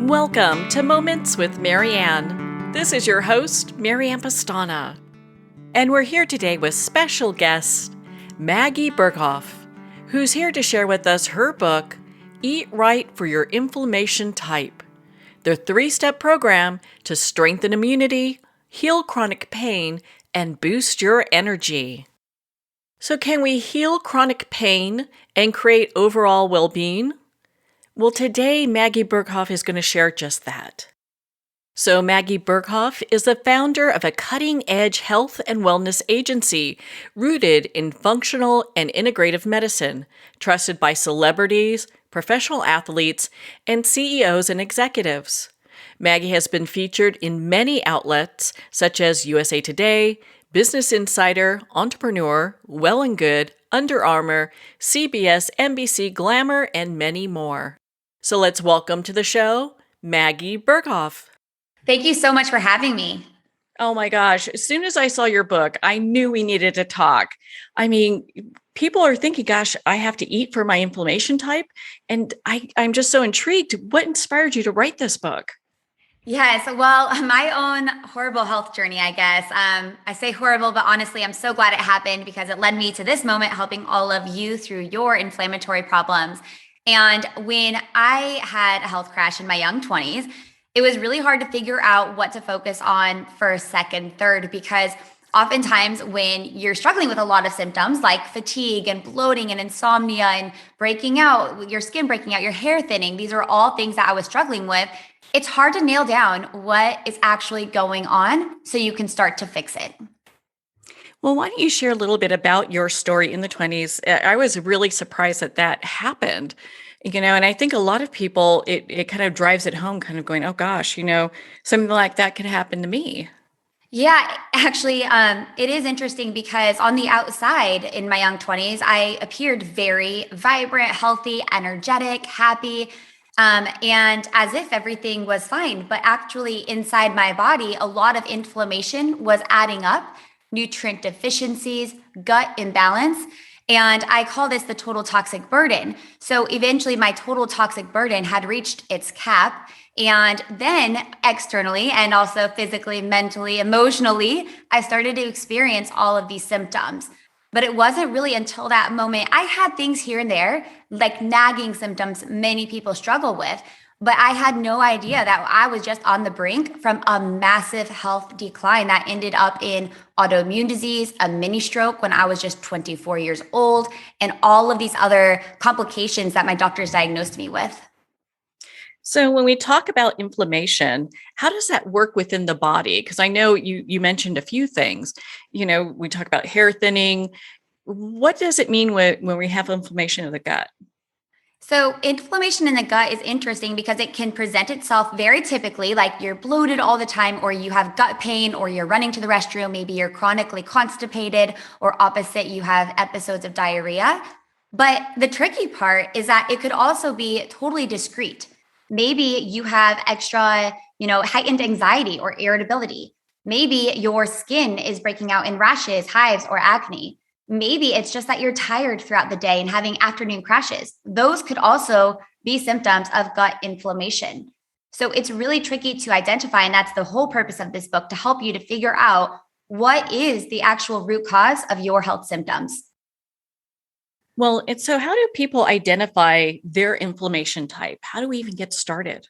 Welcome to Moments with Marianne. This is your host, Marianne Pastana. And we're here today with special guest, Maggie Berghoff, who's here to share with us her book, Eat Right for Your Inflammation Type, the 3-step program to strengthen immunity, heal chronic pain, and boost your energy. So can we heal chronic pain and create overall well-being? Well, today Maggie Berghoff is going to share just that. So Maggie Berghoff is the founder of a cutting-edge health and wellness agency rooted in functional and integrative medicine, trusted by celebrities, professional athletes, and CEOs and executives. Maggie has been featured in many outlets such as USA Today, Business Insider, Entrepreneur, Well and Good, Under Armour, CBS, NBC, Glamour, and many more. So let's welcome to the show, Maggie Berghoff. Thank you so much for having me. Oh my gosh. As soon as I saw your book, I knew we needed to talk. I mean, people are thinking, gosh, I have to eat for my inflammation type. And I'm just so intrigued. What inspired you to write this book? Yes, well, my own horrible health journey, I guess. I say horrible, but honestly, I'm so glad it happened because it led me to this moment, helping all of you through your inflammatory problems. And when I had a health crash in my young 20s, it was really hard to figure out what to focus on first, second, third, because oftentimes when you're struggling with a lot of symptoms like fatigue and bloating and insomnia and breaking out, your skin breaking out, your hair thinning, these are all things that I was struggling with. It's hard to nail down what is actually going on so you can start to fix it. Well, why don't you share a little bit about your story in the 20s? I was really surprised that happened, and I think a lot of people, it kind of drives it home, kind of going, oh gosh, something like that could happen to me. Yeah, actually, it is interesting because on the outside in my young 20s, I appeared very vibrant, healthy, energetic, happy, and as if everything was fine. But actually, inside my body, a lot of inflammation was adding up, nutrient deficiencies, gut imbalance. And I call this the total toxic burden. So eventually, my total toxic burden had reached its cap. And then externally and also physically, mentally, emotionally, I started to experience all of these symptoms. But it wasn't really until that moment. I had things here and there, like nagging symptoms many people struggle with. But I had no idea that I was just on the brink from a massive health decline that ended up in autoimmune disease, a mini stroke when I was just 24 years old, and all of these other complications that my doctors diagnosed me with. So when we talk about inflammation, how does that work within the body? Because I know you mentioned a few things. We talk about hair thinning. What does it mean when we have inflammation of the gut? So inflammation in the gut is interesting because it can present itself very typically like you're bloated all the time, or you have gut pain, or you're running to the restroom. Maybe you're chronically constipated, or opposite, you have episodes of diarrhea. But the tricky part is that it could also be totally discrete. Maybe you have extra, heightened anxiety or irritability. Maybe your skin is breaking out in rashes, hives, or acne. Maybe it's just that you're tired throughout the day and having afternoon crashes. Those could also be symptoms of gut inflammation. So it's really tricky to identify. And that's the whole purpose of this book, to help you to figure out what is the actual root cause of your health symptoms. Well, and so how do people identify their inflammation type? How do we even get started?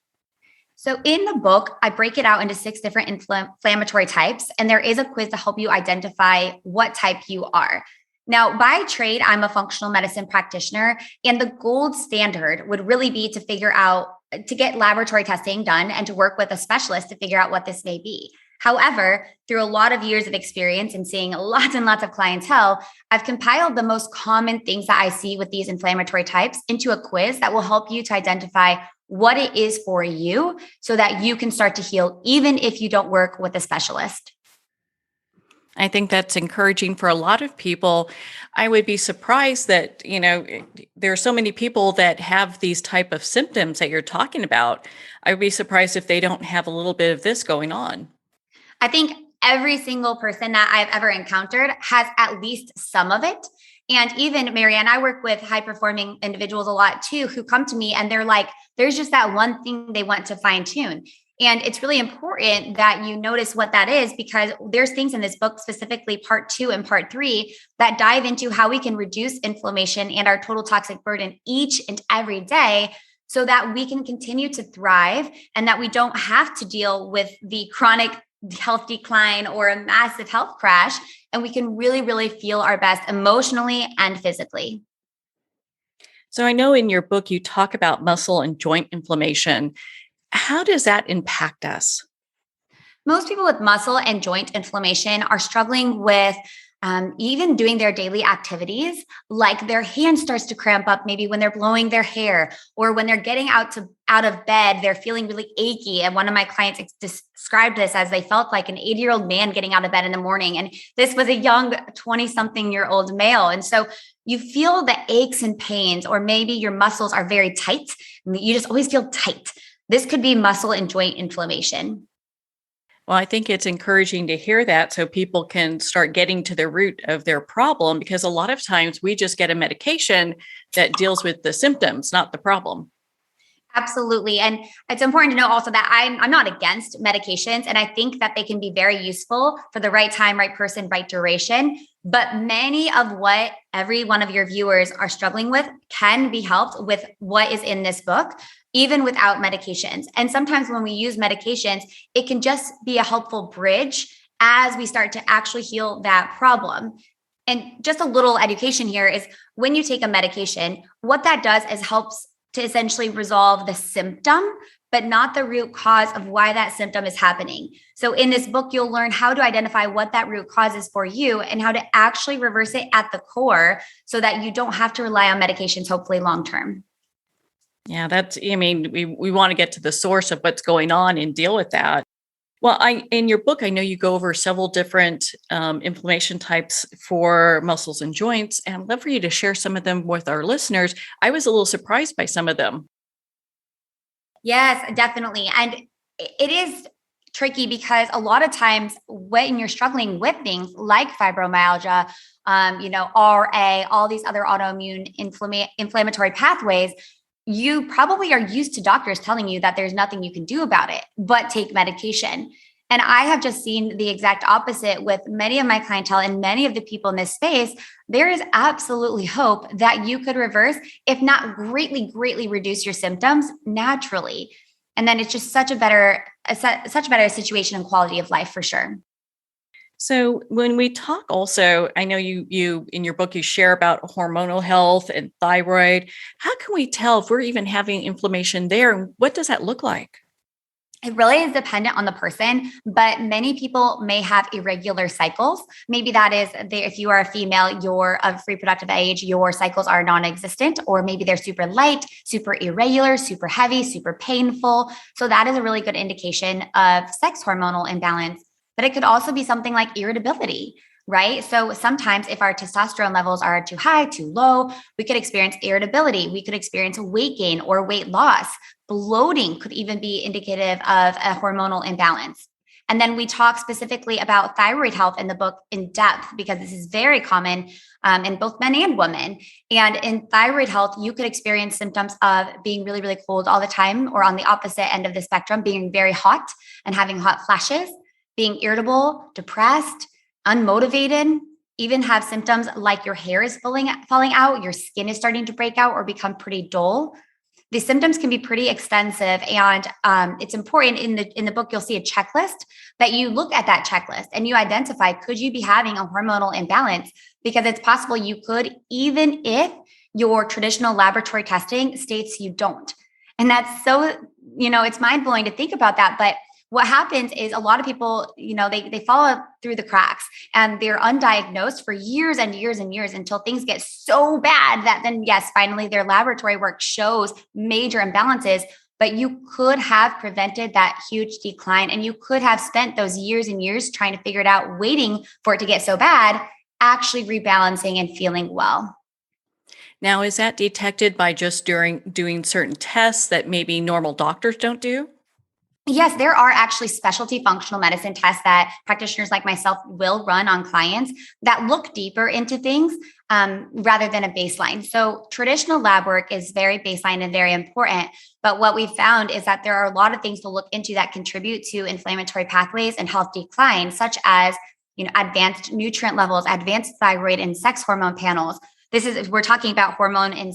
So in the book, I break it out into 6 different inflammatory types, and there is a quiz to help you identify what type you are. Now, by trade, I'm a functional medicine practitioner, and the gold standard would really be to figure out, to get laboratory testing done and to work with a specialist to figure out what this may be. However, through a lot of years of experience and seeing lots and lots of clientele, I've compiled the most common things that I see with these inflammatory types into a quiz that will help you to identify what it is for you so that you can start to heal, even if you don't work with a specialist. I think that's encouraging for a lot of people. I would be surprised that, there are so many people that have these type of symptoms that you're talking about. I would be surprised if they don't have a little bit of this going on. I think every single person that I've ever encountered has at least some of it. And even Marianne, I work with high performing individuals a lot too, who come to me and they're like, there's just that one thing they want to fine tune. And it's really important that you notice what that is, because there's things in this book, specifically part 2 and part 3, that dive into how we can reduce inflammation and our total toxic burden each and every day, so that we can continue to thrive and that we don't have to deal with the chronic health decline or a massive health crash. And we can really, really feel our best emotionally and physically. So I know in your book you talk about muscle and joint inflammation. How does that impact us? Most people with muscle and joint inflammation are struggling with even doing their daily activities, like their hand starts to cramp up, maybe when they're blowing their hair, or when they're getting out of bed, they're feeling really achy. And one of my clients described this as they felt like an 80-year-old man getting out of bed in the morning. And this was a young 20-something-year-old male. And so you feel the aches and pains, or maybe your muscles are very tight. You just always feel tight. This could be muscle and joint inflammation. Well, I think it's encouraging to hear that so people can start getting to the root of their problem, because a lot of times we just get a medication that deals with the symptoms, not the problem. Absolutely. And it's important to know also that I'm not against medications. And I think that they can be very useful for the right time, right person, right duration. But many of what every one of your viewers are struggling with can be helped with what is in this book, even without medications. And sometimes when we use medications, it can just be a helpful bridge as we start to actually heal that problem. And just a little education here is, when you take a medication, what that does is helps to essentially resolve the symptom, but not the root cause of why that symptom is happening. So in this book, you'll learn how to identify what that root cause is for you and how to actually reverse it at the core, so that you don't have to rely on medications, hopefully long term. Yeah, we want to get to the source of what's going on and deal with that. Well, in your book, I know you go over several different inflammation types for muscles and joints, and I'd love for you to share some of them with our listeners. I was a little surprised by some of them. Yes, definitely. And it is tricky, because a lot of times when you're struggling with things like fibromyalgia, RA, all these other autoimmune inflammatory pathways, you probably are used to doctors telling you that there's nothing you can do about it but take medication. And I have just seen the exact opposite with many of my clientele and many of the people in this space. There is absolutely hope that you could reverse, if not greatly, greatly reduce your symptoms naturally. And then it's just such a better situation and quality of life for sure. So when we talk also, I know you in your book, you share about hormonal health and thyroid. How can we tell if we're even having inflammation there? And what does that look like? It really is dependent on the person, but many people may have irregular cycles. Maybe that is, if you are a female, you're of reproductive age, your cycles are non-existent, or maybe they're super light, super irregular, super heavy, super painful. So that is a really good indication of sex hormonal imbalance. But it could also be something like irritability, right? So sometimes if our testosterone levels are too high, too low, we could experience irritability. We could experience weight gain or weight loss. Bloating could even be indicative of a hormonal imbalance. And then we talk specifically about thyroid health in the book in depth, because this is very common in both men and women. And in thyroid health, you could experience symptoms of being really, really cold all the time, or on the opposite end of the spectrum, being very hot and having hot flashes, being irritable, depressed, unmotivated, even have symptoms like your hair is falling out, your skin is starting to break out or become pretty dull. The symptoms can be pretty extensive, and it's important in the book. You'll see a checklist that you look at that checklist and you identify, could you be having a hormonal imbalance? Because it's possible you could, even if your traditional laboratory testing states you don't. And that's so, it's mind blowing to think about that. But what happens is a lot of people, they fall through the cracks and they're undiagnosed for years and years and years, until things get so bad that then, yes, finally their laboratory work shows major imbalances. But you could have prevented that huge decline, and you could have spent those years and years trying to figure it out, waiting for it to get so bad, actually rebalancing and feeling well. Now, is that detected by just doing certain tests that maybe normal doctors don't do? Yes, there are actually specialty functional medicine tests that practitioners like myself will run on clients that look deeper into things rather than a baseline. So, traditional lab work is very baseline and very important. But what we found is that there are a lot of things to look into that contribute to inflammatory pathways and health decline, such as advanced nutrient levels, advanced thyroid and sex hormone panels. We're talking about hormone and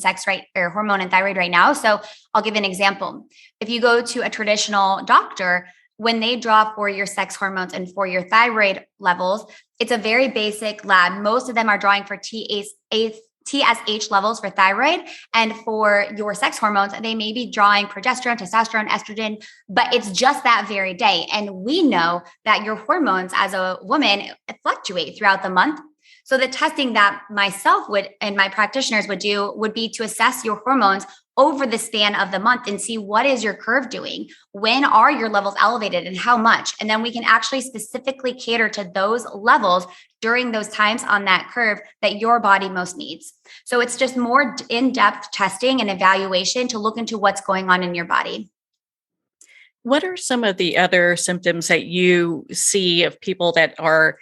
hormone and thyroid right now. So I'll give an example. If you go to a traditional doctor, when they draw for your sex hormones and for your thyroid levels, it's a very basic lab. Most of them are drawing for TSH levels for thyroid, and for your sex hormones, they may be drawing progesterone, testosterone, estrogen, but it's just that very day. And we know that your hormones as a woman fluctuate throughout the month. So the testing that myself would and my practitioners would do would be to assess your hormones over the span of the month and see what is your curve doing? When are your levels elevated and how much? And then we can actually specifically cater to those levels during those times on that curve that your body most needs. So it's just more in-depth testing and evaluation to look into what's going on in your body. What are some of the other symptoms that you see of people that are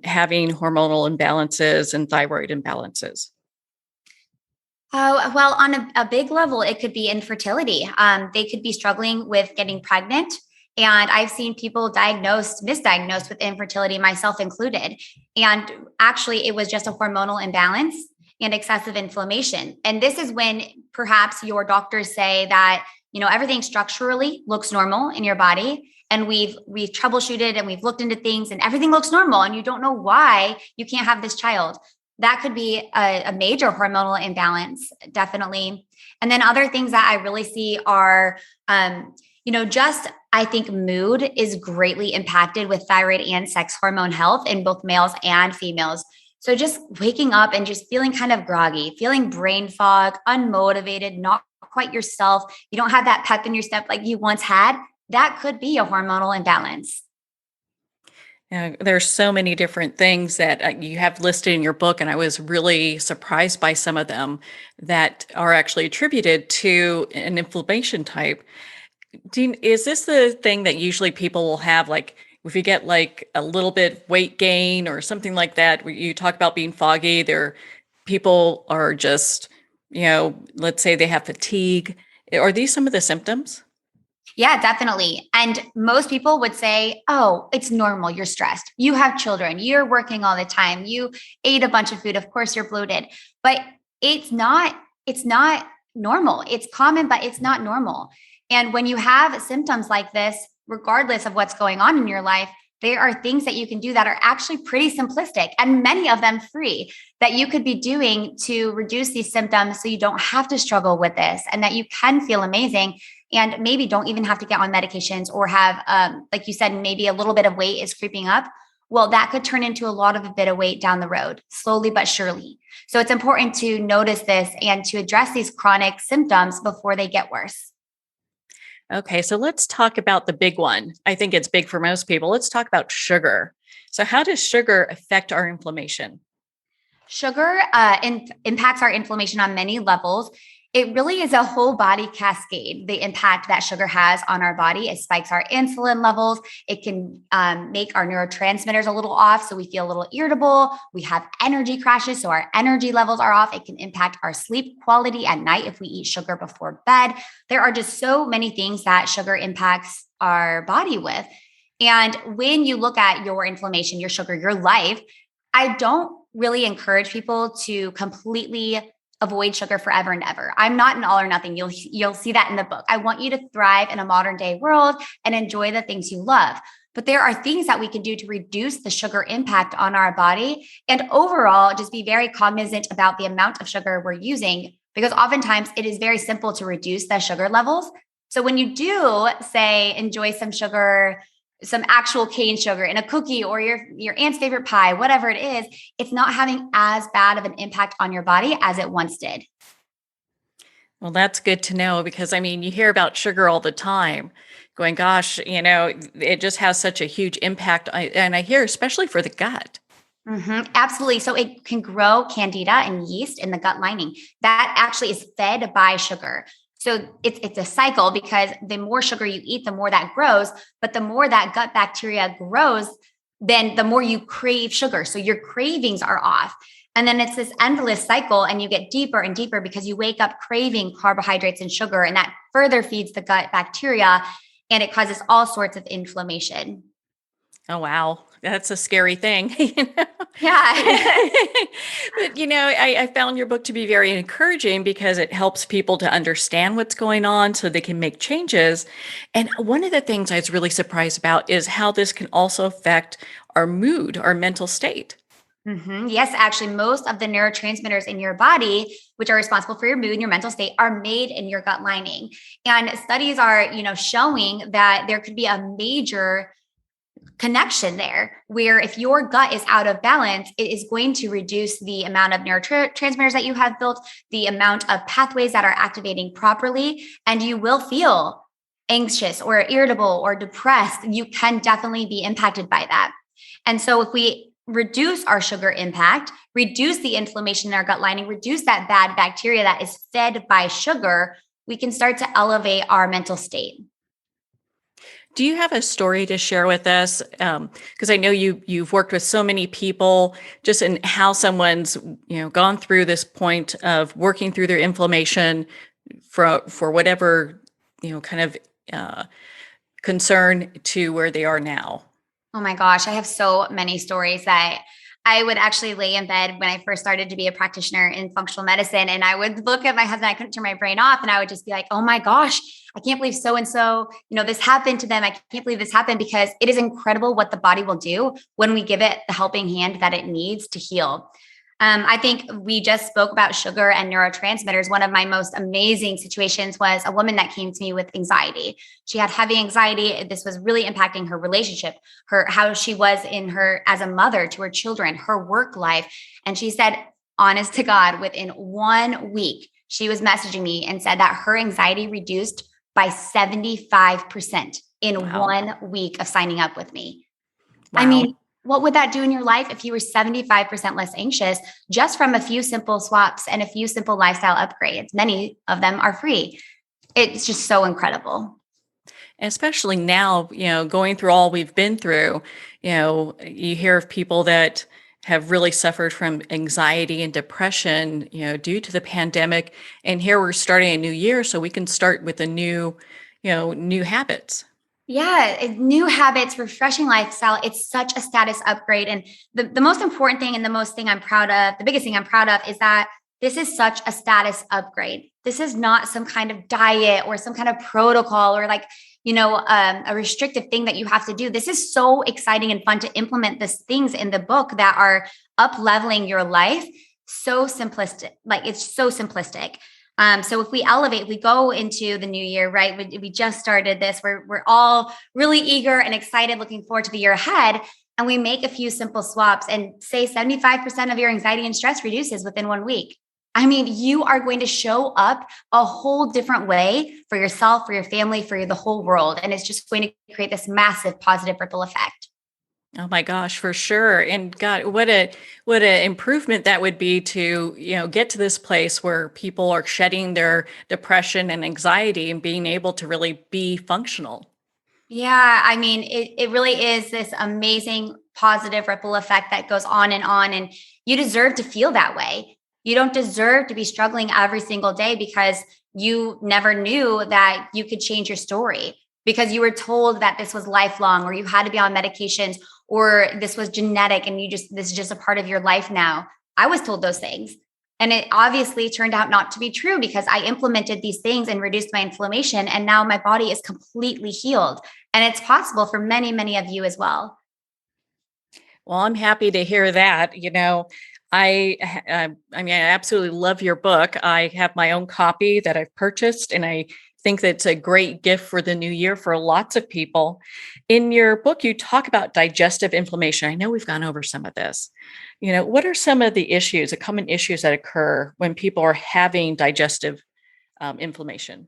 having hormonal imbalances and thyroid imbalances? Oh, well, on a big level, it could be infertility. They could be struggling with getting pregnant. And I've seen people misdiagnosed with infertility, myself included. And actually, it was just a hormonal imbalance and excessive inflammation. And this is when perhaps your doctors say that, everything structurally looks normal in your body. And we've troubleshooted and we've looked into things and everything looks normal. And you don't know why you can't have this child. That could be a major hormonal imbalance, definitely. And then other things that I really see are, I think mood is greatly impacted with thyroid and sex hormone health in both males and females. So just waking up and just feeling kind of groggy, feeling brain fog, unmotivated, not quite yourself. You don't have that pep in your step like you once had. That could be a hormonal imbalance. There's so many different things that you have listed in your book, and I was really surprised by some of them that are actually attributed to an inflammation type. Is this the thing that usually people will have, like if you get like a little bit weight gain or something like that, where you talk about being foggy, people are just, let's say they have fatigue. Are these some of the symptoms? Yeah, definitely. And most people would say, oh, it's normal. You're stressed. You have children. You're working all the time. You ate a bunch of food. Of course, you're bloated. But it's not normal. It's common, but it's not normal. And when you have symptoms like this, regardless of what's going on in your life, there are things that you can do that are actually pretty simplistic and many of them free that you could be doing to reduce these symptoms so you don't have to struggle with this and that you can feel amazing and maybe don't even have to get on medications or have, like you said, maybe a little bit of weight is creeping up. Well, that could turn into a bit of weight down the road, slowly but surely. So it's important to notice this and to address these chronic symptoms before they get worse. Okay, so let's talk about the big one. I think it's big for most people. Let's talk about sugar. So, how does sugar affect our inflammation? Sugar impacts our inflammation on many levels. It really is a whole body cascade, the impact that sugar has on our body. It spikes our insulin levels. It can make our neurotransmitters a little off, so we feel a little irritable. We have energy crashes, so our energy levels are off. It can impact our sleep quality at night if we eat sugar before bed. There are just so many things that sugar impacts our body with. And when you look at your inflammation, your sugar, your life, I don't really encourage people to completely avoid sugar forever and ever. I'm not an all or nothing. You'll see that in the book. I want you to thrive in a modern day world and enjoy the things you love. But there are things that we can do to reduce the sugar impact on our body and overall just be very cognizant about the amount of sugar we're using because oftentimes it is very simple to reduce the sugar levels. So when you do say enjoy some sugar, some actual cane sugar in a cookie or your aunt's favorite pie, whatever it is, it's not having as bad of an impact on your body as it once did. Well, that's good to know because you hear about sugar all the time going, gosh, it just has such a huge impact. And I hear, especially for the gut. Absolutely. So it can grow candida and yeast in the gut lining that actually is fed by sugar. So it's a cycle, because the more sugar you eat, the more that grows. But the more that gut bacteria grows, then the more you crave sugar. So your cravings are off. And then it's this endless cycle, and you get deeper and deeper because you wake up craving carbohydrates and sugar, and that further feeds the gut bacteria, and it causes all sorts of inflammation. Oh, wow. That's a scary thing. Yeah. But, I found your book to be very encouraging because it helps people to understand what's going on so they can make changes. And one of the things I was really surprised about is how this can also affect our mood, our mental state. Yes, actually, most of the neurotransmitters in your body, which are responsible for your mood and your mental state, are made in your gut lining. And studies are, showing that there could be a major connection there, where if your gut is out of balance, it is going to reduce the amount of neurotransmitters that you have built, the amount of pathways that are activating properly, and you will feel anxious or irritable or depressed. You can definitely be impacted by that. And so if we reduce our sugar impact, reduce the inflammation in our gut lining, reduce that bad bacteria that is fed by sugar, we can start to elevate our mental state. Do you have a story to share with us? Because I know you've worked with so many people, just in how someone's gone through this point of working through their inflammation for whatever kind of concern to where they are now. Oh my gosh, I have so many stories that I would actually lay in bed when I first started to be a practitioner in functional medicine. And I would look at my husband, I couldn't turn my brain off. And I would just be like, oh my gosh, I can't believe so-and-so, this happened to them. I can't believe this happened, because it is incredible what the body will do when we give it the helping hand that it needs to heal. I think we just spoke about sugar and neurotransmitters. One of my most amazing situations was a woman that came to me with anxiety. She had heavy anxiety. This was really impacting her relationship, how she was as a mother to her children, her work life. And she said, honest to God, within 1 week, she was messaging me and said that her anxiety reduced by 75% in Wow. 1 week of signing up with me. Wow. I mean, what would that do in your life if you were 75% less anxious just from a few simple swaps and a few simple lifestyle upgrades? Many of them are free. It's just so incredible. Especially now, going through all we've been through, you hear of people that have really suffered from anxiety and depression, due to the pandemic. And here we're starting a new year, so we can start with new habits. Yeah, new habits, refreshing lifestyle. It's such a status upgrade. And the most important thing, and the biggest thing I'm proud of is that this is such a status upgrade. This is not some kind of diet or some kind of protocol or a restrictive thing that you have to do. This is so exciting and fun to implement these things in the book that are up leveling your life. So simplistic, it's so simplistic. So if we elevate, we go into the new year, right? We just started this. We're all really eager and excited, looking forward to the year ahead. And we make a few simple swaps and say 75% of your anxiety and stress reduces within 1 week. I mean, you are going to show up a whole different way for yourself, for your family, for the whole world. And it's just going to create this massive positive ripple effect. Oh my gosh, for sure. And God, what a improvement that would be to, get to this place where people are shedding their depression and anxiety and being able to really be functional. Yeah, I mean, it really is this amazing positive ripple effect that goes on. And you deserve to feel that way. You don't deserve to be struggling every single day because you never knew that you could change your story, because you were told that this was lifelong, or you had to be on medications, or this was genetic and this is just a part of your life now. I was told those things. And it obviously turned out not to be true, because I implemented these things and reduced my inflammation. And now my body is completely healed. And it's possible for many, many of you as well. Well, I'm happy to hear that. I mean, I absolutely love your book. I have my own copy that I've purchased, and I think that's a great gift for the new year for lots of people. In your book, you talk about digestive inflammation. I know we've gone over some of this. What are some of the common issues that occur when people are having digestive inflammation?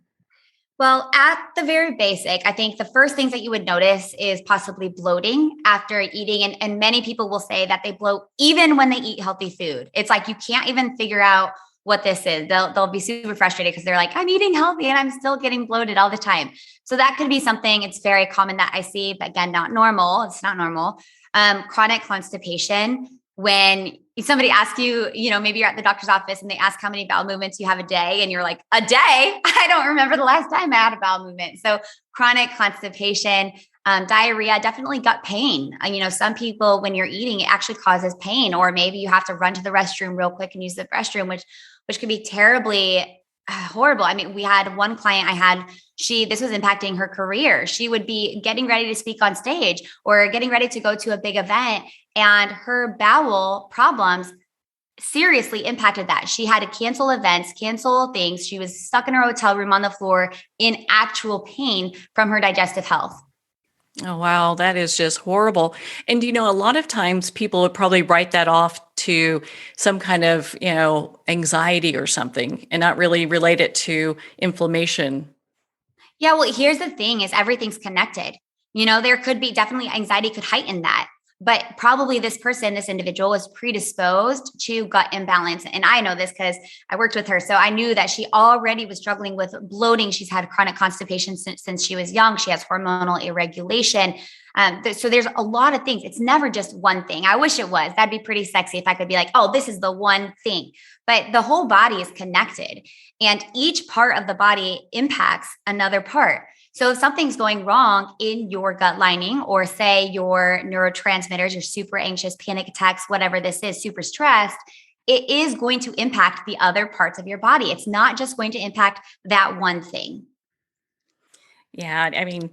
Well, at the very basic, I think the first things that you would notice is possibly bloating after eating. And many people will say that they bloat even when they eat healthy food. It's like you can't even figure out what this is. They'll be super frustrated because they're like, I'm eating healthy and I'm still getting bloated all the time. So that could be something. It's very common that I see, but again, not normal. It's not normal. Chronic constipation. When somebody asks you, maybe you're at the doctor's office and they ask how many bowel movements you have a day, and you're like, a day? I don't remember the last time I had a bowel movement. So chronic constipation, diarrhea, definitely gut pain. Some people, when you're eating, it actually causes pain, or maybe you have to run to the restroom real quick and use the restroom, which could be terribly horrible. I mean, we had one client this was impacting her career. She would be getting ready to speak on stage or getting ready to go to a big event, and her bowel problems seriously impacted that. She had to cancel events, cancel things. She was stuck in her hotel room on the floor in actual pain from her digestive health. Oh, wow. That is just horrible. And, a lot of times people would probably write that off to some kind of, anxiety or something and not really relate it to inflammation. Yeah. Well, here's the thing is everything's connected. There could be definitely anxiety could heighten that. But probably this individual was predisposed to gut imbalance. And I know this because I worked with her. So I knew that she already was struggling with bloating. She's had chronic constipation since she was young. She has hormonal irregulation. So there's a lot of things. It's never just one thing. I wish it was. That'd be pretty sexy if I could be like, oh, this is the one thing. But the whole body is connected, and each part of the body impacts another part. So if something's going wrong in your gut lining, or say your neurotransmitters, you're super anxious, panic attacks, whatever this is, super stressed, it is going to impact the other parts of your body. It's not just going to impact that one thing. Yeah. I mean,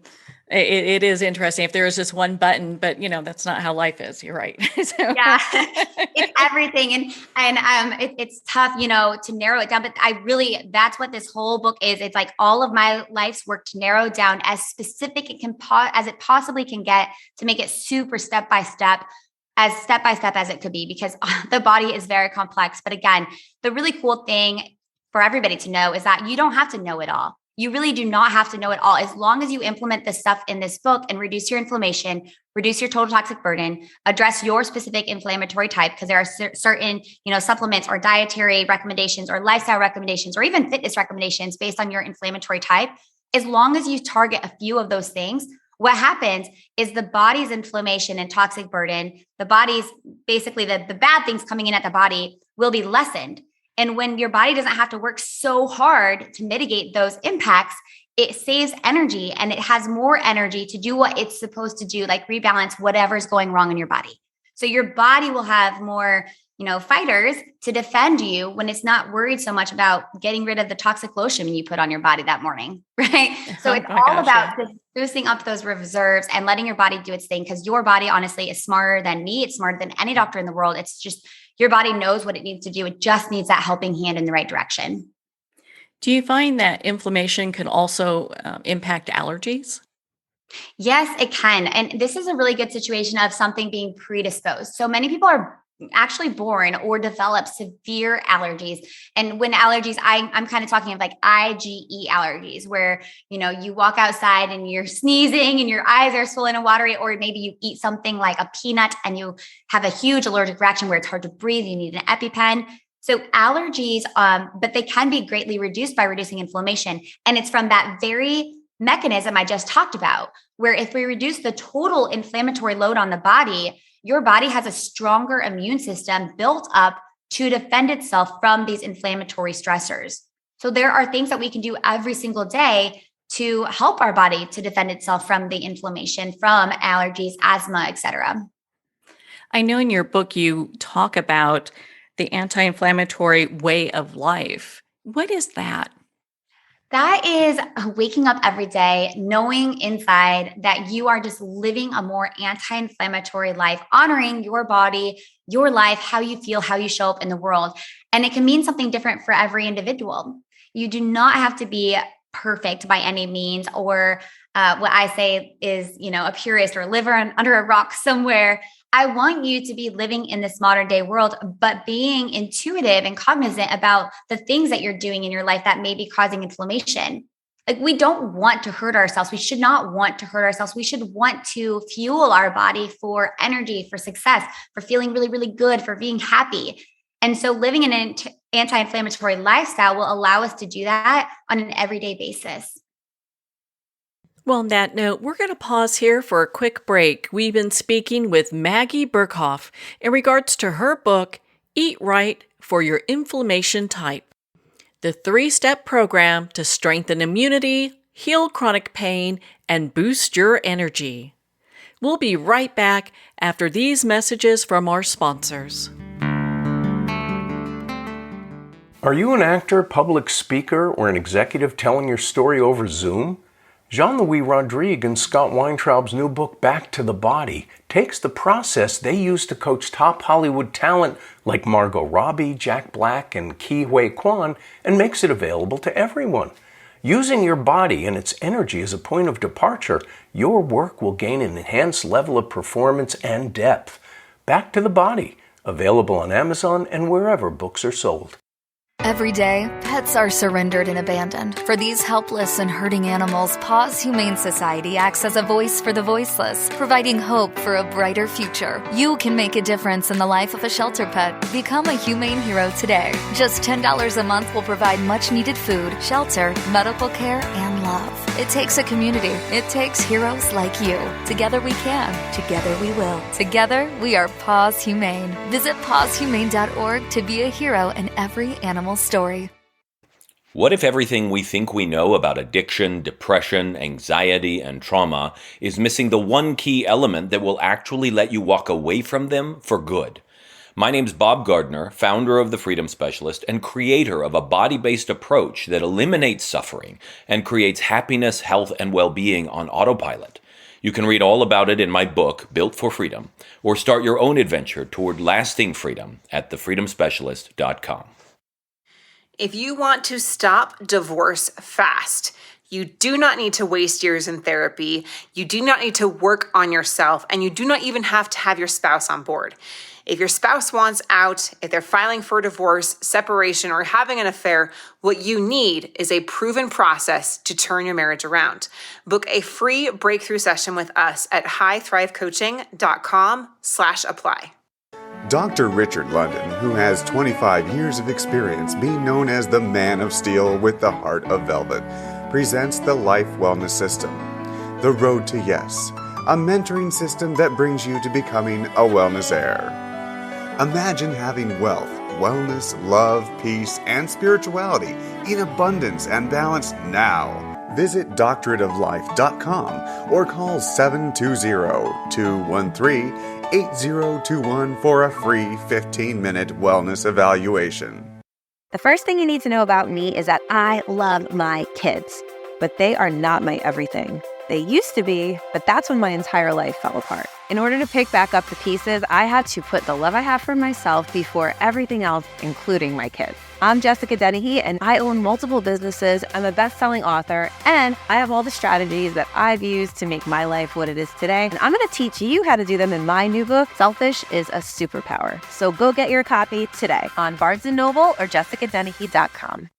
it is interesting if there is just one button, but that's not how life is. You're right. Yeah, it's everything. It's tough, to narrow it down, but that's what this whole book is. It's like all of my life's work to narrow down as specific as it possibly can get, to make it super step by step as it could be, because the body is very complex. But again, the really cool thing for everybody to know is that you don't have to know it all. You really do not have to know it all. As long as you implement the stuff in this book and reduce your inflammation, reduce your total toxic burden, address your specific inflammatory type, because there are certain, supplements or dietary recommendations or lifestyle recommendations or even fitness recommendations based on your inflammatory type. As long as you target a few of those things, what happens is the body's inflammation and toxic burden, the body's basically the bad things coming in at the body will be lessened. And when your body doesn't have to work so hard to mitigate those impacts, it saves energy and it has more energy to do what it's supposed to do, like rebalance whatever's going wrong in your body. So your body will have more, fighters to defend you when it's not worried so much about getting rid of the toxic lotion you put on your body that morning, right? So it's all about just boosting up those reserves and letting your body do its thing, because your body honestly is smarter than me. It's smarter than any doctor in the world. It's just your body knows what it needs to do. It just needs that helping hand in the right direction. Do you find that inflammation can also impact allergies? Yes, it can. And this is a really good situation of something being predisposed. So many people are actually born or develop severe allergies. And when allergies, I'm kind of talking of like IgE allergies, where, you walk outside and you're sneezing and your eyes are swollen and watery, or maybe you eat something like a peanut and you have a huge allergic reaction where it's hard to breathe. You need an EpiPen. So allergies, but they can be greatly reduced by reducing inflammation. And it's from that very mechanism I just talked about, where if we reduce the total inflammatory load on the body, your body has a stronger immune system built up to defend itself from these inflammatory stressors. So there are things that we can do every single day to help our body to defend itself from the inflammation, from allergies, asthma, etc. I know in your book you talk about the anti-inflammatory way of life. What is that? That is waking up every day, knowing inside that you are just living a more anti-inflammatory life, honoring your body, your life, how you feel, how you show up in the world. And it can mean something different for every individual. You do not have to be perfect by any means, or what I say is, a purist or live under a rock somewhere. I want you to be living in this modern day world, but being intuitive and cognizant about the things that you're doing in your life that may be causing inflammation. Like, we don't want to hurt ourselves. We should not want to hurt ourselves. We should want to fuel our body for energy, for success, for feeling really, really good, for being happy. And so living in an anti-inflammatory lifestyle will allow us to do that on an everyday basis. Well, on that note, we're going to pause here for a quick break. We've been speaking with Maggie Berghoff in regards to her book, Eat Right for Your Inflammation Type, the 3-step program to strengthen immunity, heal chronic pain, and boost your energy. We'll be right back after these messages from our sponsors. Are you an actor, public speaker, or an executive telling your story over Zoom? Jean-Louis Rodrigue and Scott Weintraub's new book, Back to the Body, takes the process they use to coach top Hollywood talent like Margot Robbie, Jack Black, and Ke Huy Quan and makes it available to everyone. Using your body and its energy as a point of departure, your work will gain an enhanced level of performance and depth. Back to the Body, available on Amazon and wherever books are sold. Every day, pets are surrendered and abandoned. For these helpless and hurting animals, Paws Humane Society acts as a voice for the voiceless, providing hope for a brighter future. You can make a difference in the life of a shelter pet. Become a humane hero today. Just $10 a month will provide much-needed food, shelter, medical care, and love. It takes a community. It takes heroes like you. Together we can. Together we will. Together, we are Paws Humane. Visit pawshumane.org to be a hero in every animal story. What if everything we think we know about addiction, depression, anxiety, and trauma is missing the one key element that will actually let you walk away from them for good? My name's Bob Gardner, founder of The Freedom Specialist and creator of a body-based approach that eliminates suffering and creates happiness, health, and well-being on autopilot. You can read all about it in my book, Built for Freedom, or start your own adventure toward lasting freedom at thefreedomspecialist.com. If you want to stop divorce fast, you do not need to waste years in therapy. You do not need to work on yourself, and you do not even have to have your spouse on board. If your spouse wants out, if they're filing for divorce, separation, or having an affair, what you need is a proven process to turn your marriage around. Book a free breakthrough session with us at highthrivecoaching.com/apply. Dr. Richard London, who has 25 years of experience being known as the Man of Steel with the Heart of Velvet, presents the Life Wellness System, The Road to Yes, a mentoring system that brings you to becoming a wellness heir. Imagine having wealth, wellness, love, peace, and spirituality in abundance and balance now. Visit doctorateoflife.com or call 720-213-8021 for a free 15-minute wellness evaluation. The first thing you need to know about me is that I love my kids, but they are not my everything. They used to be, but that's when my entire life fell apart. In order to pick back up the pieces, I had to put the love I have for myself before everything else, including my kids. I'm Jessica Dennehy, and I own multiple businesses. I'm a best-selling author, and I have all the strategies that I've used to make my life what it is today. And I'm going to teach you how to do them in my new book, Selfish is a Superpower. So go get your copy today on Barnes & Noble or jessicadennehy.com.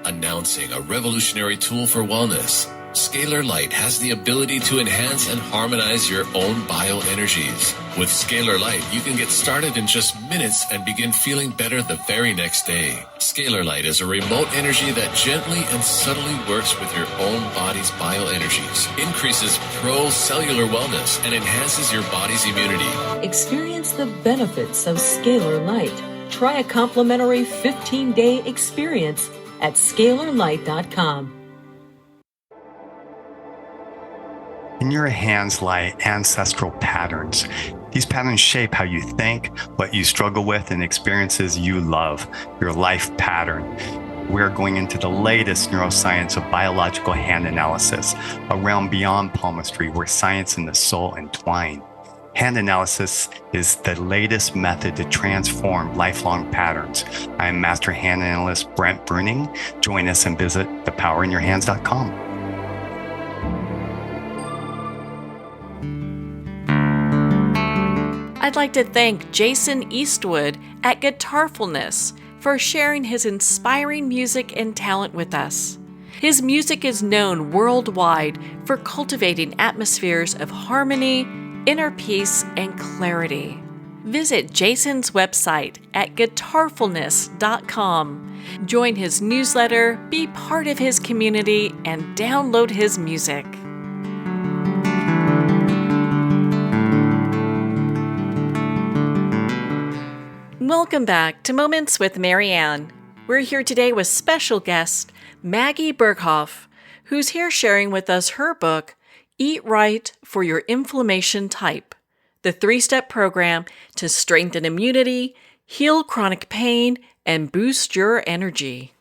Announcing a revolutionary tool for wellness. Scalar Light has the ability to enhance and harmonize your own bioenergies. With Scalar Light, you can get started in just minutes and begin feeling better the very next day. Scalar Light is a remote energy that gently and subtly works with your own body's bioenergies, increases pro-cellular wellness, and enhances your body's immunity. Experience the benefits of Scalar Light. Try a complimentary 15-day experience at scalarlight.com. In your hands lie ancestral patterns. These patterns shape how you think, what you struggle with, and experiences you love, your life pattern. We're going into the latest neuroscience of biological hand analysis, a realm beyond palmistry where science and the soul entwine. Hand analysis is the latest method to transform lifelong patterns. I am Master Hand Analyst Brent Bruning. Join us and visit thepowerinyourhands.com. I'd like to thank Jason Eastwood at Guitarfulness for sharing his inspiring music and talent with us. His music is known worldwide for cultivating atmospheres of harmony, inner peace, and clarity. Visit Jason's website at guitarfulness.com. Join his newsletter, be part of his community, and download his music. Welcome back to Moments with Marianne. We're here today with special guest Maggie Berghoff, who's here sharing with us her book, Eat Right for Your Inflammation Type, the 3-step program to strengthen immunity, heal chronic pain, and boost your energy.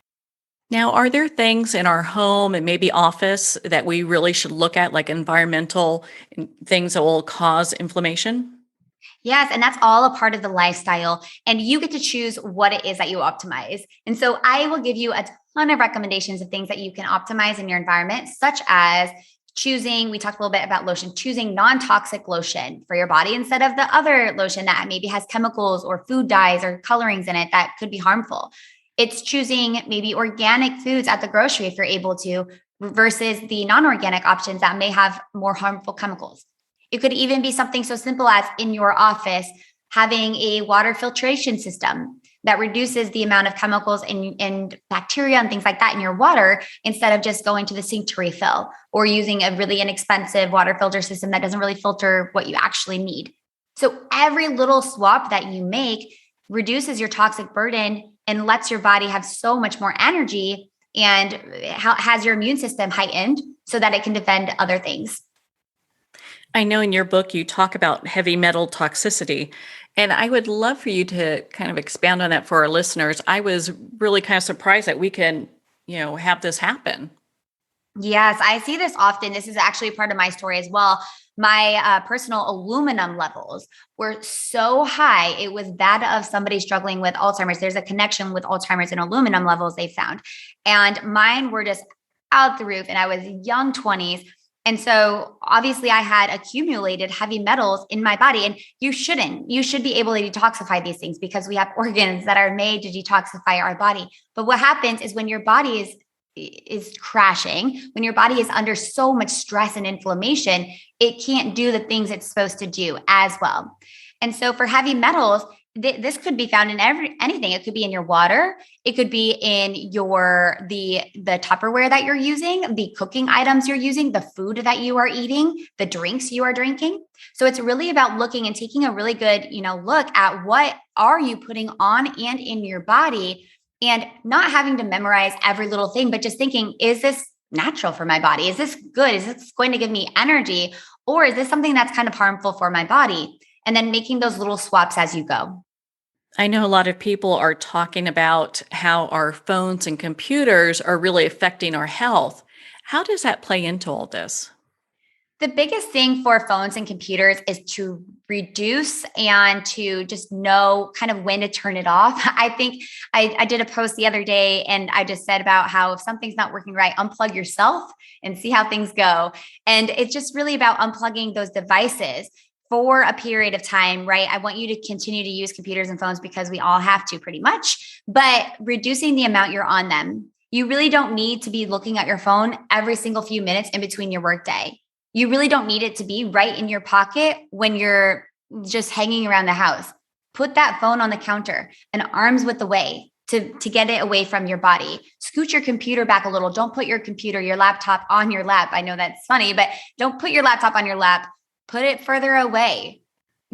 Now, are there things in our home and maybe office that we really should look at, like environmental things that will cause inflammation? Yes, and that's all a part of the lifestyle. And you get to choose what it is that you optimize. And so I will give you a ton of recommendations of things that you can optimize in your environment, such as choosing, we talked a little bit about lotion, choosing non-toxic lotion for your body instead of the other lotion that maybe has chemicals or food dyes or colorings in it that could be harmful. It's choosing maybe organic foods at the grocery if you're able to, versus the non-organic options that may have more harmful chemicals. It could even be something so simple as in your office, having a water filtration system that reduces the amount of chemicals and bacteria and things like that in your water, instead of just going to the sink to refill or using a really inexpensive water filter system that doesn't really filter what you actually need. So every little swap that you make reduces your toxic burden and lets your body have so much more energy and has your immune system heightened so that it can defend other things. I know in your book you talk about heavy metal toxicity, and I would love for you to kind of expand on that for our listeners. I was really kind of surprised that we can, have this happen. Yes, I see this often. This is actually part of my story as well. My personal aluminum levels were so high. It was that of somebody struggling with Alzheimer's. There's a connection with Alzheimer's and aluminum levels they found. And mine were just out the roof, and I was young 20s. And so obviously I had accumulated heavy metals in my body, and you shouldn't. You should be able to detoxify these things because we have organs that are made to detoxify our body. But what happens is when your body is crashing, when your body is under so much stress and inflammation, it can't do the things it's supposed to do as well. And so for heavy metals, this could be found in anything. It could be in your water. It could be in the Tupperware that you're using, the cooking items you're using, the food that you are eating, the drinks you are drinking. So it's really about looking and taking a really good, look at what are you putting on and in your body, and not having to memorize every little thing, but just thinking, is this natural for my body? Is this good? Is this going to give me energy? Or is this something that's kind of harmful for my body? And then making those little swaps as you go. I know a lot of people are talking about how our phones and computers are really affecting our health. How does that play into all this? The biggest thing for phones and computers is to reduce and to just know kind of when to turn it off. I think I did a post the other day, and I just said about how if something's not working right, unplug yourself and see how things go. And it's just really about unplugging those devices for a period of time, right? I want you to continue to use computers and phones because we all have to pretty much, but reducing the amount you're on them. You really don't need to be looking at your phone every single few minutes in between your workday. You really don't need it to be right in your pocket when you're just hanging around the house. Put that phone on the counter and arms width away to get it away from your body. Scoot your computer back a little. Don't put your laptop on your lap. I know that's funny, but don't put your laptop on your lap. Put it further away.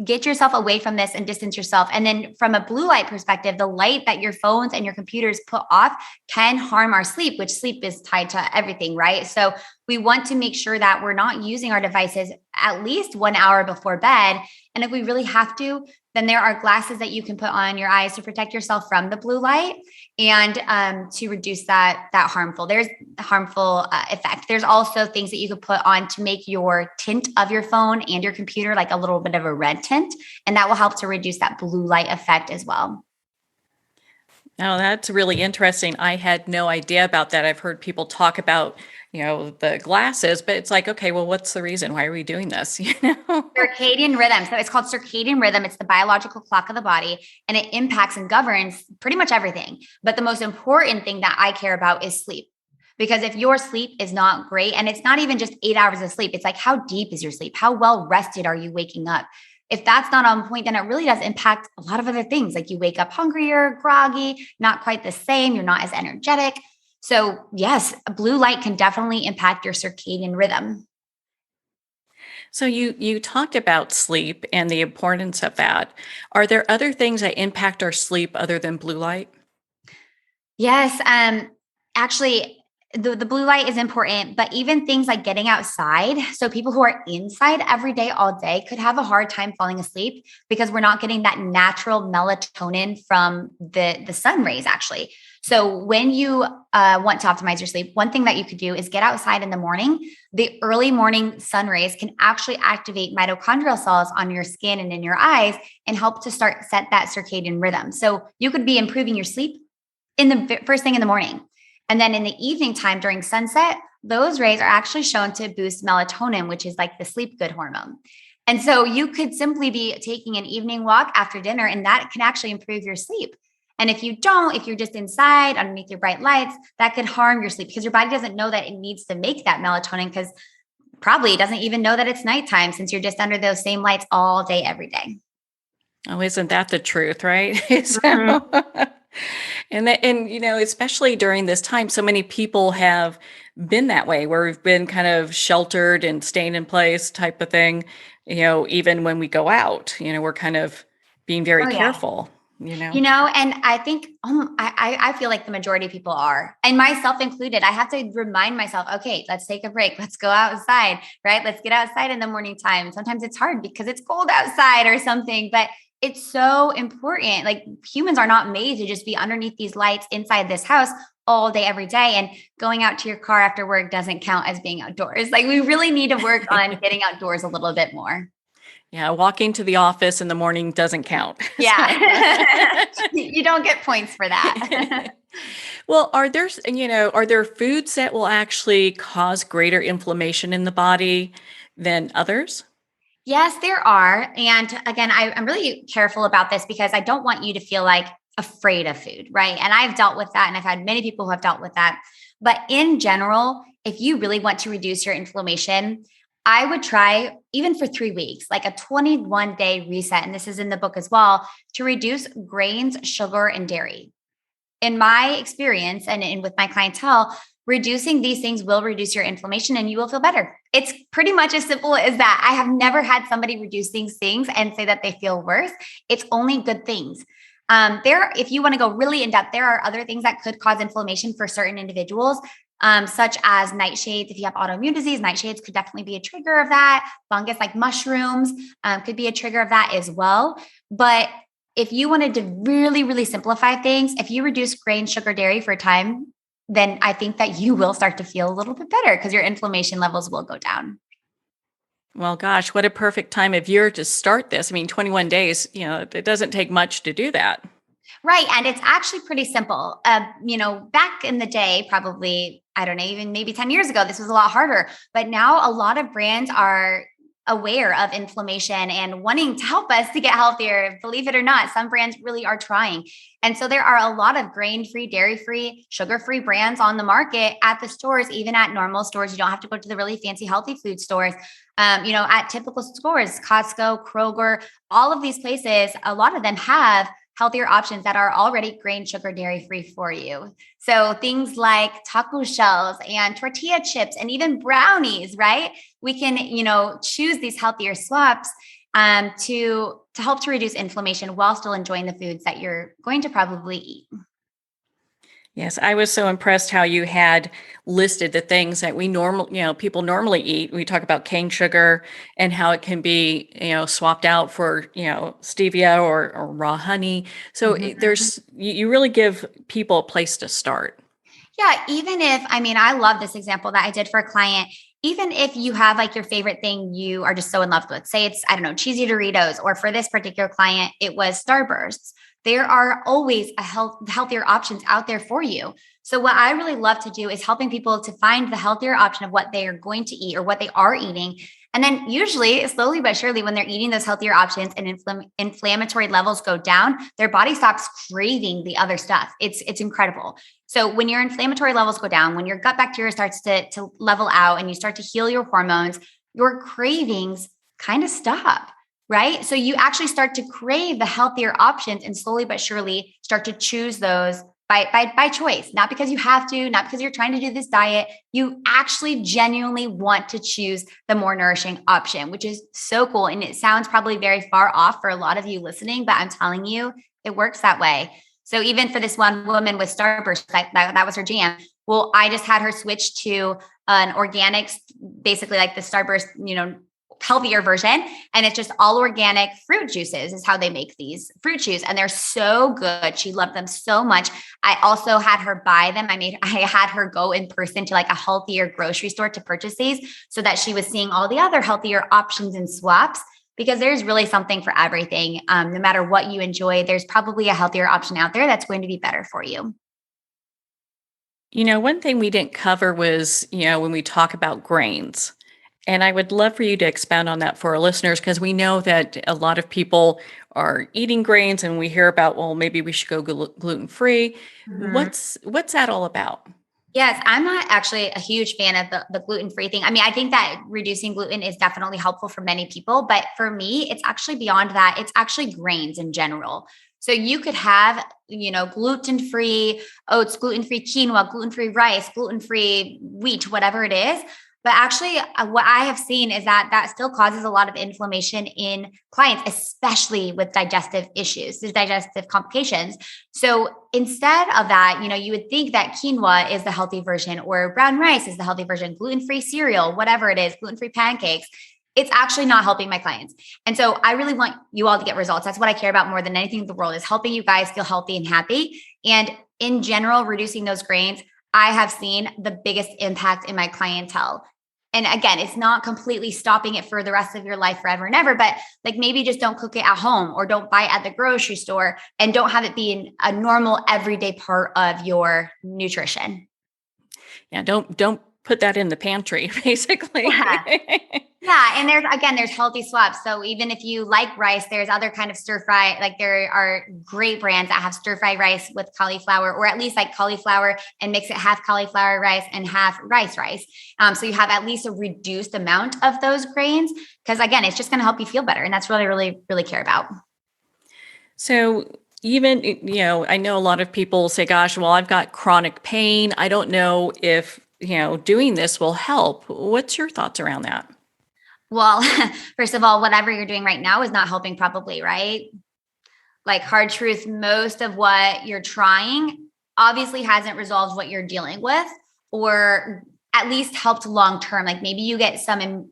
Get yourself away from this and distance yourself. And then from a blue light perspective, the light that your phones and your computers put off can harm our sleep, which sleep is tied to everything, right? So we want to make sure that we're not using our devices at least 1 hour before bed. And if we really have to, then there are glasses that you can put on your eyes to protect yourself from the blue light and to reduce that harmful effect. There's also things that you could put on to make your tint of your phone and your computer like a little bit of a red tint, and that will help to reduce that blue light effect as well. Oh, that's really interesting. I had no idea about that. I've heard people talk about, the glasses, but it's like, okay, well, what's the reason? Why are we doing this? Circadian rhythm. So it's called circadian rhythm. It's the biological clock of the body, and it impacts and governs pretty much everything. But the most important thing that I care about is sleep. Because if your sleep is not great, and it's not even just 8 hours of sleep, it's like, how deep is your sleep? How well rested are you waking up? If that's not on point, then it really does impact a lot of other things. Like you wake up hungrier, groggy, not quite the same. You're not as energetic. So yes, blue light can definitely impact your circadian rhythm. So you talked about sleep and the importance of that. Are there other things that impact our sleep other than blue light? Yes. Actually, the blue light is important, but even things like getting outside. So people who are inside every day, all day could have a hard time falling asleep because we're not getting that natural melatonin from the sun rays, actually. So when you want to optimize your sleep, one thing that you could do is get outside in the morning. The early morning sun rays can actually activate mitochondrial cells on your skin and in your eyes and help to set that circadian rhythm. So you could be improving your sleep in the first thing in the morning. And then in the evening time during sunset, those rays are actually shown to boost melatonin, which is like the sleep good hormone. And so you could simply be taking an evening walk after dinner, and that can actually improve your sleep. And if you're just inside underneath your bright lights, that could harm your sleep because your body doesn't know that it needs to make that melatonin because probably it doesn't even know that it's nighttime since you're just under those same lights all day, every day. Oh, isn't that the truth, right? Mm-hmm. And especially during this time, so many people have been that way where we've been kind of sheltered and staying in place type of thing. Even when we go out, we're kind of being very Oh, yeah. careful, And I think I feel like the majority of people are, and myself included. I have to remind myself, okay, let's take a break. Let's go outside, right? Let's get outside in the morning time. Sometimes it's hard because it's cold outside or something, but it's so important. Like humans are not made to just be underneath these lights inside this house all day, every day. And going out to your car after work doesn't count as being outdoors. Like we really need to work on getting outdoors a little bit more. Yeah, walking to the office in the morning doesn't count. Yeah. You don't get points for that. Well, are there foods that will actually cause greater inflammation in the body than others? Yes, there are. And again, I'm really careful about this because I don't want you to feel like afraid of food, right? And I've dealt with that, and I've had many people who have dealt with that. But in general, if you really want to reduce your inflammation, I would try, even for 3 weeks, like a 21-day reset. And this is in the book as well, to reduce grains, sugar, and dairy. In my experience and with my clientele, reducing these things will reduce your inflammation and you will feel better. It's pretty much as simple as that. I have never had somebody reduce these things and say that they feel worse. It's only good things. If you want to go really in depth, there are other things that could cause inflammation for certain individuals, such as nightshades. If you have autoimmune disease, nightshades could definitely be a trigger of that. Fungus like mushrooms could be a trigger of that as well. But if you wanted to really, really simplify things, if you reduce grain, sugar, dairy for a time, then I think that you will start to feel a little bit better because your inflammation levels will go down. Well, gosh, what a perfect time of year to start this. I mean, 21 days, it doesn't take much to do that. Right. And it's actually pretty simple. Back in the day, probably, I don't know, even maybe 10 years ago, this was a lot harder. But now a lot of brands are aware of inflammation and wanting to help us to get healthier. Believe it or not, some brands really are trying. And so there are a lot of grain-free, dairy-free, sugar-free brands on the market at the stores, even at normal stores. You don't have to go to the really fancy healthy food stores. At typical stores, Costco, Kroger, all of these places, a lot of them have healthier options that are already grain, sugar, dairy free for you. So things like taco shells and tortilla chips and even brownies, right? We can, choose these healthier swaps to help to reduce inflammation while still enjoying the foods that you're going to probably eat. Yes, I was so impressed how you had listed the things that people normally eat. We talk about cane sugar and how it can be, swapped out for, stevia or raw honey. So you really give people a place to start. Yeah, I love this example that I did for a client. Even if you have like your favorite thing you are just so in love with, say it's, I don't know, cheesy Doritos, or for this particular client, it was Starbursts. There are always healthier options out there for you. So what I really love to do is helping people to find the healthier option of what they are going to eat or what they are eating. And then usually, slowly but surely, when they're eating those healthier options and inflammatory levels go down, their body stops craving the other stuff. It's incredible. So when your inflammatory levels go down, when your gut bacteria starts to level out and you start to heal your hormones, your cravings kind of stop. right? So you actually start to crave the healthier options and slowly but surely start to choose those by choice, not because you have to, not because you're trying to do this diet. You actually genuinely want to choose the more nourishing option, which is so cool. And it sounds probably very far off for a lot of you listening, but I'm telling you, it works that way. So even for this one woman with Starburst, that was her jam. Well, I just had her switch to an organic, basically like the Starburst, healthier version. And it's just all organic fruit juices is how they make these fruit chews. And they're so good. She loved them so much. I also had her buy them. I had her go in person to like a healthier grocery store to purchase these so that she was seeing all the other healthier options and swaps, because there's really something for everything. No matter what you enjoy, there's probably a healthier option out there that's going to be better for you. One thing we didn't cover was, when we talk about grains. And I would love for you to expound on that for our listeners, because we know that a lot of people are eating grains and we hear about, well, maybe we should go gluten-free. Mhm. What's that all about? Yes, I'm not actually a huge fan of the gluten-free thing. I mean, I think that reducing gluten is definitely helpful for many people, but for me, it's actually beyond that. It's actually grains in general. So you could have, gluten-free oats, gluten-free quinoa, gluten-free rice, gluten-free wheat, whatever it is. But actually, what I have seen is that still causes a lot of inflammation in clients, especially with digestive issues, there's digestive complications. So instead of that, you would think that quinoa is the healthy version, or brown rice is the healthy version, gluten-free cereal, whatever it is, gluten-free pancakes. It's actually not helping my clients. And so I really want you all to get results. That's what I care about more than anything in the world, is helping you guys feel healthy and happy. And in general, reducing those grains, I have seen the biggest impact in my clientele. And again, it's not completely stopping it for the rest of your life forever and ever, but like maybe just don't cook it at home, or don't buy it at the grocery store, and don't have it be a normal everyday part of your nutrition. Yeah, don't put that in the pantry, basically. Yeah. Yeah. And there's healthy swaps. So even if you like rice, there's other kind of stir fry. Like there are great brands that have stir fry rice with cauliflower, or at least like cauliflower and mix it half cauliflower rice and half rice. So you have at least a reduced amount of those grains, because again, it's just going to help you feel better. And that's really, really, really care about. So even, I know a lot of people say, gosh, well, I've got chronic pain. I don't know if, doing this will help. What's your thoughts around that? Well, first of all, whatever you're doing right now is not helping probably, right? Like hard truth, most of what you're trying obviously hasn't resolved what you're dealing with, or at least helped long-term. Like maybe you get some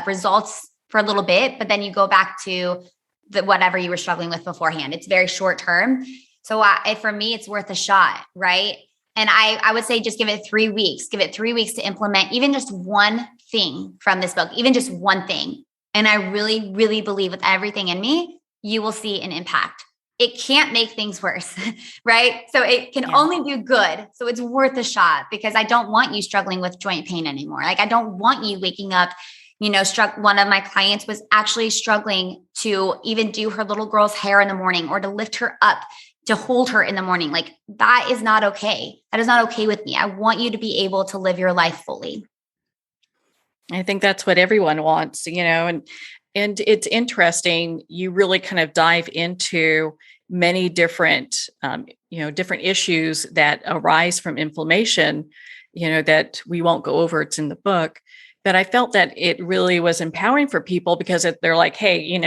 results for a little bit, but then you go back to whatever you were struggling with beforehand. It's very short-term. So for me, it's worth a shot, right? And I would say just give it 3 weeks. Give it 3 weeks to implement even just one thing from this book, even just one thing. And I really, really believe with everything in me, you will see an impact. It can't make things worse, right? So it can only do good. So it's worth a shot, because I don't want you struggling with joint pain anymore. Like I don't want you waking up, one of my clients was actually struggling to even do her little girl's hair in the morning, or to lift her up, to hold her in the morning. Like that is not okay. That is not okay with me. I want you to be able to live your life fully. I think that's what everyone wants, and it's interesting. You really kind of dive into many different, different issues that arise from inflammation, that we won't go over. It's in the book. But I felt that it really was empowering for people, because they're like, hey,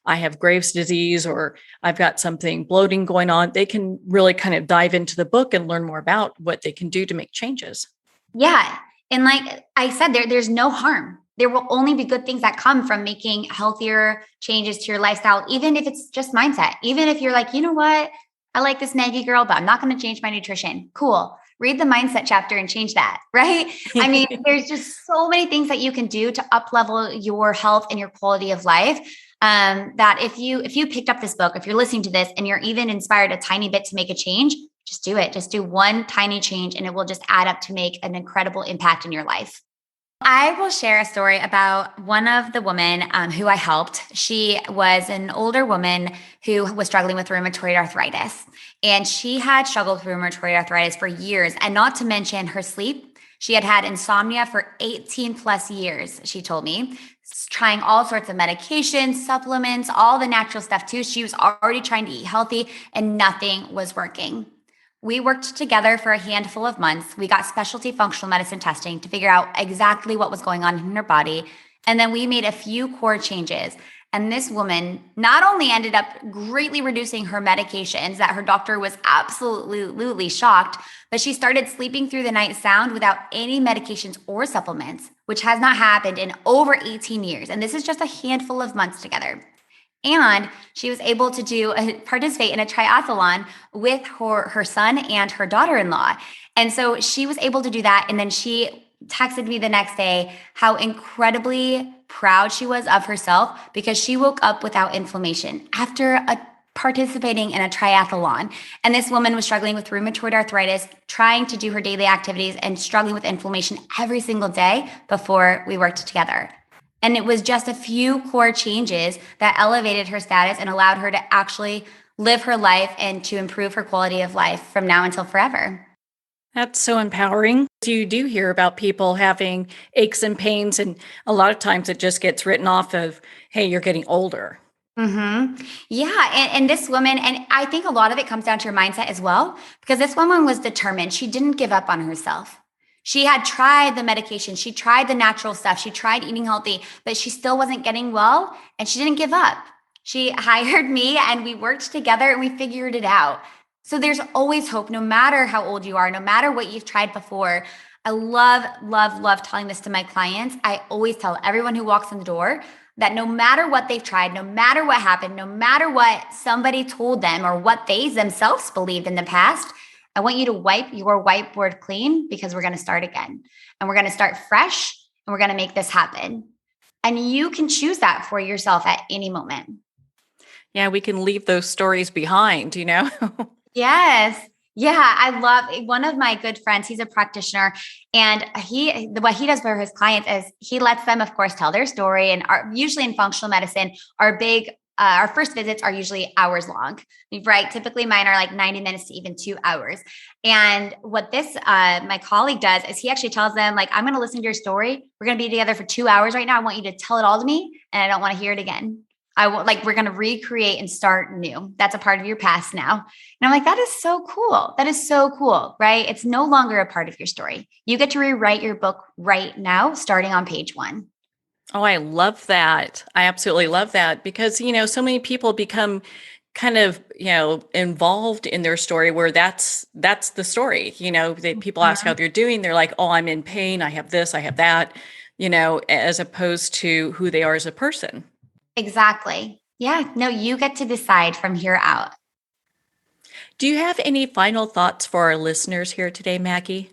I have Graves' disease, or I've got something bloating going on. They can really kind of dive into the book and learn more about what they can do to make changes. Yeah. And like I said, there's no harm. There will only be good things that come from making healthier changes to your lifestyle, even if it's just mindset. Even if you're like, you know what? I like this Maggie girl, but I'm not going to change my nutrition. Cool. Read the mindset chapter and change that, right? I mean, there's just so many things that you can do to up-level your health and your quality of life. That if you picked up this book, if you're listening to this and you're even inspired a tiny bit to make a change, just do it. Just do one tiny change, and it will just add up to make an incredible impact in your life. I will share a story about one of the women who I helped. She was an older woman who was struggling with rheumatoid arthritis, and she had struggled with rheumatoid arthritis for years, and not to mention her sleep. She had had insomnia for 18 plus years, she told me, trying all sorts of medications, supplements, all the natural stuff too. She was already trying to eat healthy and nothing was working. We worked together for a handful of months. We got specialty functional medicine testing to figure out exactly what was going on in her body. And then we made a few core changes. And this woman not only ended up greatly reducing her medications that her doctor was absolutely shocked, but she started sleeping through the night sound without any medications or supplements, which has not happened in over 18 years. And this is just a handful of months together. And she was able to participate in a triathlon with her son and her daughter-in-law. And so she was able to do that. And then she texted me the next day how incredibly proud she was of herself because she woke up without inflammation after participating in a triathlon. And this woman was struggling with rheumatoid arthritis, trying to do her daily activities and struggling with inflammation every single day before we worked together. And it was just a few core changes that elevated her status and allowed her to actually live her life and to improve her quality of life from now until forever. That's so empowering. You do hear about people having aches and pains, and a lot of times it just gets written off of, hey, you're getting older. Mm-hmm. Yeah. And this woman, and I think a lot of it comes down to her mindset as well, because this woman was determined. She didn't give up on herself. She had tried the medication. She tried the natural stuff. She tried eating healthy, but she still wasn't getting well, and she didn't give up. She hired me and we worked together and we figured it out. So there's always hope, no matter how old you are, no matter what you've tried before. I love telling this to my clients. I always tell everyone who walks in the door that no matter what they've tried, no matter what happened, no matter what somebody told them or what they themselves believed in the past, I want you to wipe your whiteboard clean because we're going to start again. And we're going to start fresh and we're going to make this happen. And you can choose that for yourself at any moment. Yeah, we can leave those stories behind, Yes. Yeah. I love one of my good friends. He's a practitioner, and what he does for his clients is he lets them, of course, tell their story. And usually in functional medicine, our first visits are usually hours long, right? Typically mine are like 90 minutes to even 2 hours. And what my colleague does is he actually tells them, like, I'm going to listen to your story. We're going to be together for 2 hours right now. I want you to tell it all to me. And I don't want to hear it again. We're going to recreate and start new. That's a part of your past now. And I'm like, that is so cool. That is so cool, right? It's no longer a part of your story. You get to rewrite your book right now, starting on page 1. Oh, I love that. I absolutely love that because, so many people become kind of, involved in their story where that's the story. People ask how they're doing. They're like, oh, I'm in pain. I have this, I have that, as opposed to who they are as a person. Exactly. Yeah. No, you get to decide from here out. Do you have any final thoughts for our listeners here today, Maggie?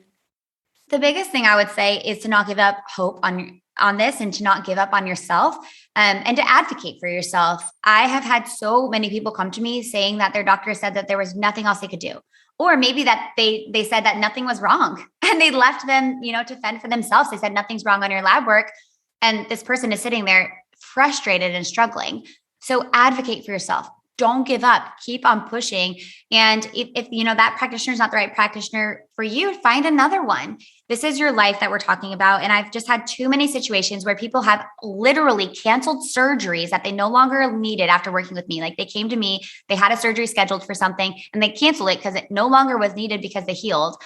The biggest thing I would say is to not give up hope on this and to not give up on yourself, and to advocate for yourself. I have had so many people come to me saying that their doctor said that there was nothing else they could do. Or maybe that they said that nothing was wrong and they left them, to fend for themselves. They said nothing's wrong on your lab work. And this person is sitting there frustrated and struggling. So advocate for yourself. Don't give up. Keep on pushing. And if that practitioner is not the right practitioner for you, find another one. This is your life that we're talking about. And I've just had too many situations where people have literally canceled surgeries that they no longer needed after working with me. Like they came to me, they had a surgery scheduled for something and they canceled it because it no longer was needed because they healed.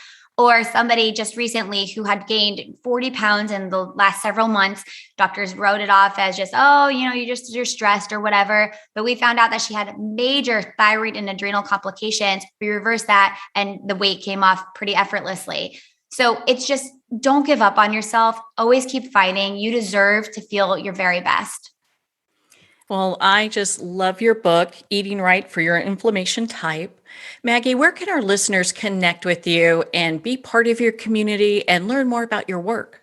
Or somebody just recently who had gained 40 pounds in the last several months, doctors wrote it off as just, you're stressed or whatever. But we found out that she had major thyroid and adrenal complications. We reversed that and the weight came off pretty effortlessly. So it's just, don't give up on yourself. Always keep fighting. You deserve to feel your very best. Well, I just love your book, Eating Right for Your Inflammation Type. Maggie, where can our listeners connect with you and be part of your community and learn more about your work?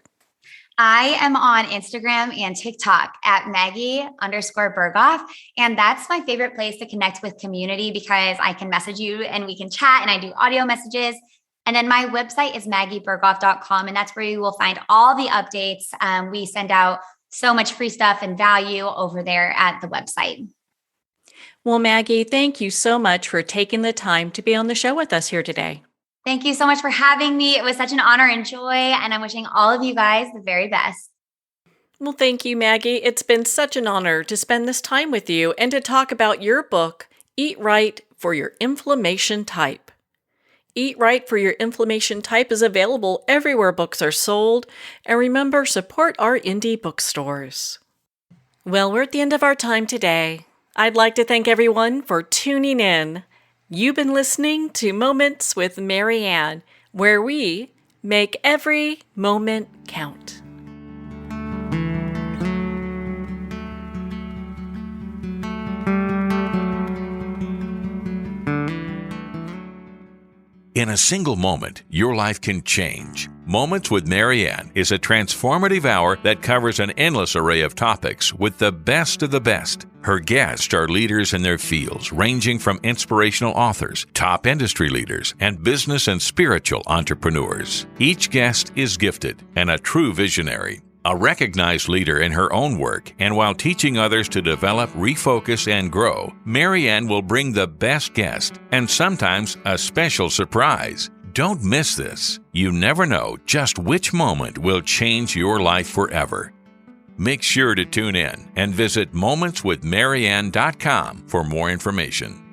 I am on Instagram and TikTok at Maggie_Berghoff. And that's my favorite place to connect with community because I can message you and we can chat and I do audio messages. And then my website is maggieberghoff.com. And that's where you will find all the updates. We send out so much free stuff and value over there at the website. Well, Maggie, thank you so much for taking the time to be on the show with us here today. Thank you so much for having me. It was such an honor and joy, and I'm wishing all of you guys the very best. Well, thank you, Maggie. It's been such an honor to spend this time with you and to talk about your book, Eat Right for Your Inflammation Type. Eat Right for Your Inflammation Type is available everywhere books are sold. And remember, support our indie bookstores. Well, we're at the end of our time today. I'd like to thank everyone for tuning in. You've been listening to Moments with Marianne, where we make every moment count. In a single moment, your life can change. Moments with Marianne is a transformative hour that covers an endless array of topics with the best of the best. Her guests are leaders in their fields, ranging from inspirational authors, top industry leaders, and business and spiritual entrepreneurs. Each guest is gifted and a true visionary. A recognized leader in her own work, and while teaching others to develop, refocus, and grow, Marianne will bring the best guest and sometimes a special surprise. Don't miss this. You never know just which moment will change your life forever. Make sure to tune in and visit momentswithmarianne.com for more information.